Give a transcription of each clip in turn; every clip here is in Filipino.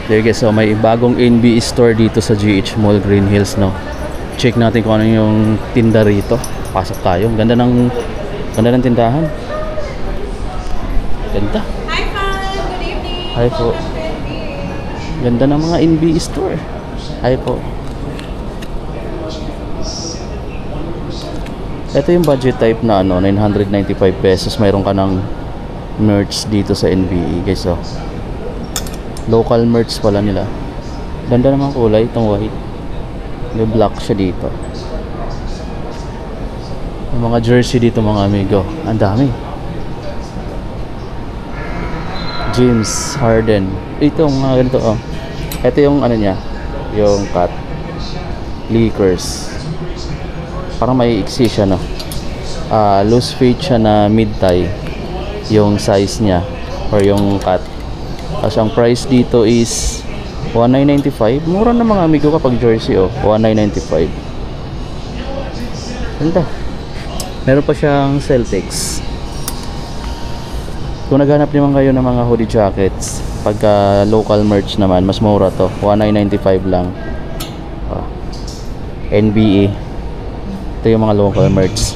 There guys, so may bagong NBE store dito sa GH Mall Green Hills, no. Check natin kung ano yung tinda rito. Pasok tayo. Ganda ng tindahan. Ganda. Hi, Fan. Good evening. Hi po. Ganda ng mga NBE store. Hi po. Ito yung budget type na 995 pesos. Mayroon ka ng merch dito sa NBE, guys. So, local merch pala nila. Ganda naman kulay itong white. May black siya dito. Yung mga jersey dito mga amigo, ang dami. James Harden. Ito mga ganito oh. Ito yung ano niya, yung cut. Lakers. Parang may iksi siya, no. Loose fit siya na mid-thigh yung size niya or yung cut. Kasi ang price dito is 1995. Mura na mga amigo kapag jersey oh. 1995. Ganda. Meron pa siyang Celtics. Kung naghanap naman kayo ng mga hoodie jackets, pagka local merch naman, mas mura to. 1995 lang. NBA. Ito yung mga local merch.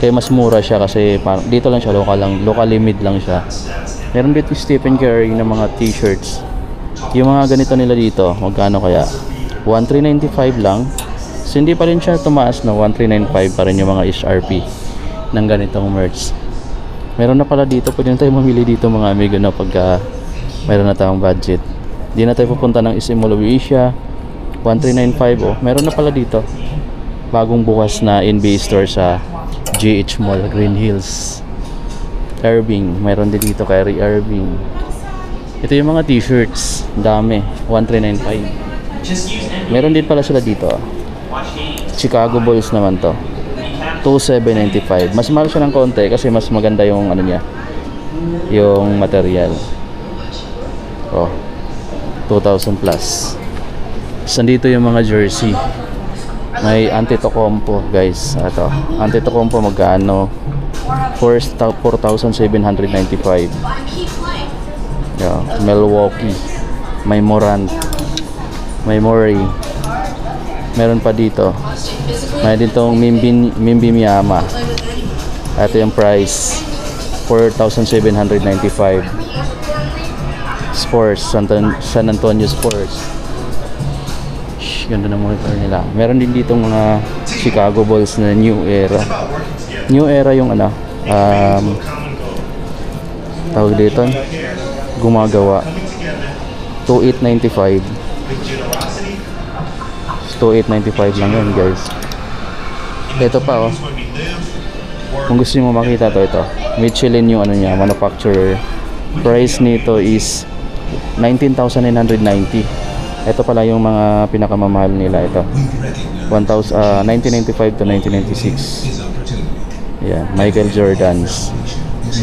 Kaya mas mura siya kasi dito lang siya, local limit lang siya. Meron dito Stephen Curry ng mga t-shirts. Yung mga ganito nila dito, magkano kaya? 1395 lang. So hindi pa rin siya tumaas na 1395 pa rin yung mga HRP ng ganitong merch. Meron na pala dito, pwede na tayo mamili dito mga amigo na pagka meron na tayong budget. Hindi na tayo pupunta ng SM Mall of Asia. 1395 oh. Meron na pala dito. Bagong bukas na NBA store sa GH Mall Green Hills. Irving, meron din dito kay Irving. Ito yung mga t-shirts, dami, 1395. Meron din pala sila dito. Chicago Bulls naman to. 2795. Mas mahal siya ng konti kasi mas maganda yung ano niya, yung material. Oh, 2000 plus. Sandito yung mga jersey. May Antetokounmpo, guys. Ito, Antetokounmpo magkano? 4,795. Yeah, Milwaukee. May Morant. May Murray. Meron pa dito. May ditong Mimbi Miyama. Ito yung price. 4,795. Spurs, San Antonio Spurs. Ganda ng monitor nila. Meron din dito mga Chicago Bulls na New Era. New Era yung ano, tawag dito, gumagawa. 2895. 2895 lang yun, guys. Ito pa oh. Kung gusto niyo makita to, ito Michelin yung ano niya, manufacturer. Price nito is 19,990. Ito pala yung mga pinakamamahal nila. Ito 1995 to 1996. Yan, Michael Jordan's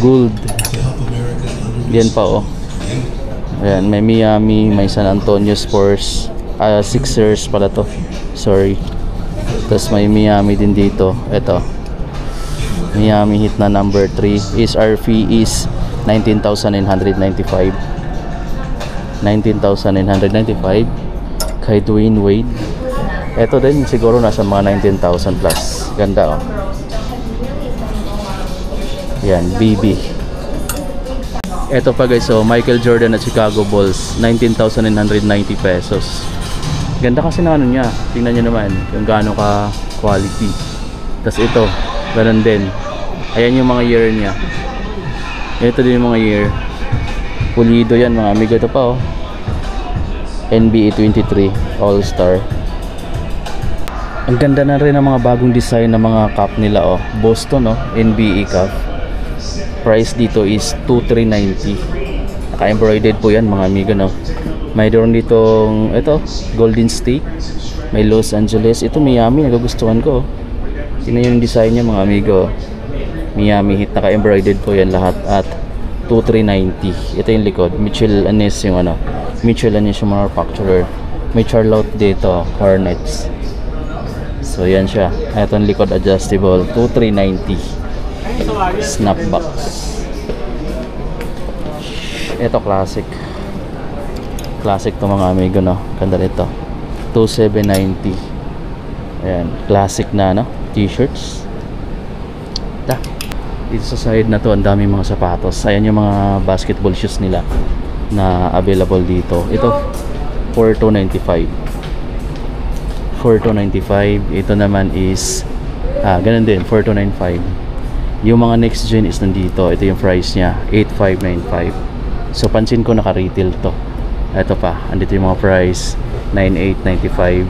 gold. Yan pa oh. Ayan, may Miami, may San Antonio Spurs, Sixers pala to. Sorry. Tapos may Miami din dito. Ito, Miami Heat na number 3. SRP is 19,995. 19,995 kay Dwayne Wade. Ito din siguro nasa mga 19,000 plus. Ganda oh. Yan, BB. Ito pa guys, so Michael Jordan at Chicago Bulls, 19,990 pesos. Ganda kasi na ano niya. Tingnan niyo naman yung gaano ka quality. Tapos ito, ganun din. Ayan yung mga year niya. Ito din yung mga year. Pulido yan mga amigo. Ito pa oh, NBA 23 All-Star. Ang ganda na rin ng mga bagong design ng mga cup nila oh. Boston oh, NBA cup. Price dito is 2,390. Naka-embroidered po yan mga amigo no. Mayroon ditong ito, Golden State. May Los Angeles. Ito Miami, nagugustuhan ko. Tingnan yung design niya mga amigo. Miami Heat, naka-embroidered po yan lahat at 2,390. Ito yung likod, Mitchell Anis yung ano, Mitchell Anis yung manufacturer. May Charlotte dito, Hornets. So yan siya. Ito yung likod adjustable, 2,390. Snapback. Ito classic. Classic to mga amigo, no? Ganda nito. 2,790. Ayan, classic na, no? T-shirts. Dito sa side na to, ang dami mga sapatos. Ayan yung mga basketball shoes nila na available dito. Ito, 4,295. 4,295. Ito naman is, ganun din, 4,295. Yung mga next gen is nandito. Ito yung price niya, 8,595. So, pansin ko naka-retail to. Ito pa, andito yung mga price, 9,895.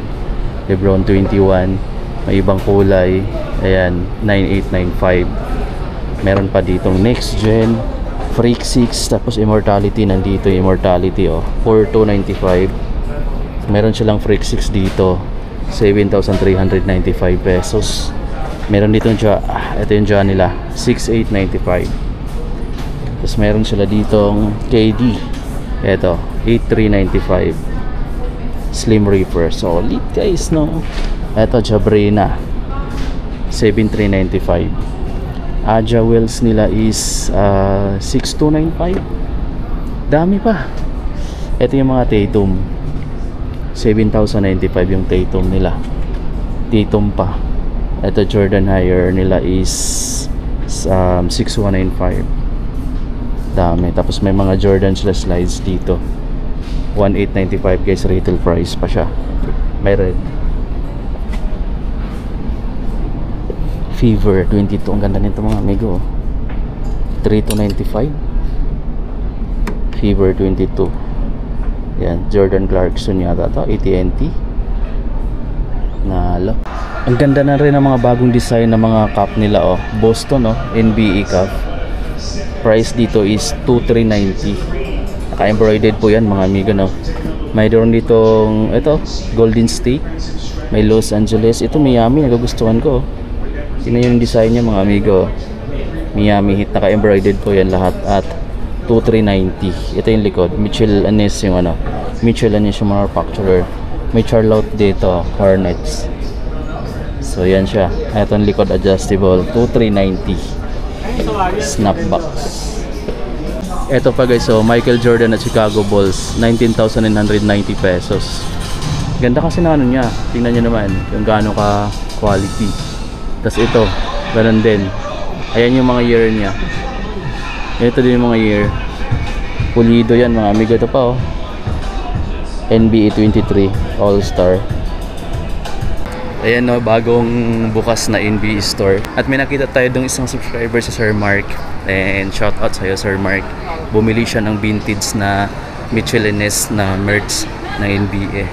Lebron 21. May ibang kulay. Ayan, 9,895. Meron pa ditong next gen, Freak 6, tapos Immortality. Nandito yung Immortality, 4,295. Meron silang Freak 6 dito, 7,395 pesos. Meron dito ito yung jaw nila, 6,895. Tapos meron sila ditong KD, ito 8,395. Slim Reaper, solid guys, no? Ito Jabrina, 7,395. Aja wheels nila is 6,295. Dami pa. Ito yung mga Tatum, 7,095 yung Tatum nila. Tatum pa. Ito Jordan Higher nila is 6,195. Dami. Tapos may mga Jordan slides dito, 1,895 guys. Retail price pa siya. May red Fever 22. Ang ganda nito mga amigo, 3,295. Fever 22. Yan, Jordan Clarkson yata to, AT&T. Nalo. Ang ganda na rin ng mga bagong design ng mga cup nila, Boston, NBA cup. Price dito is 2,390. Naka-embroidered po yan mga amigo, no? Mayroon ditong ito, Golden State. May Los Angeles. Ito Miami, nagugustuhan ko. Tingnan yung design niya mga amigo. Miami Heat, naka-embroidered po yan lahat at 2,390. Ito yung likod, Mitchell & Ness yung Mitchell & Ness yung manufacturer. May Charlotte dito, Hornets. So yan siya. Ito yung likod, adjustable, 2,390. Snapback. Ito pa guys, Michael Jordan at Chicago Bulls, 19,990 pesos. Ganda kasi na niya. Tingnan nyo naman yung gaano ka quality. Tapos ito, ganun din. Ayan yung mga year niya. Ito din yung mga year. Pulido yan mga amigo. Ito pa, NBA 23 All-Star. Ayan, bagong bukas na NBA store. At may nakita tayo dong isang subscriber sa Sir Mark. And shout out sa'yo Sir Mark. Bumili siya ng vintage na Mitchell & Ness na merch ng NBA.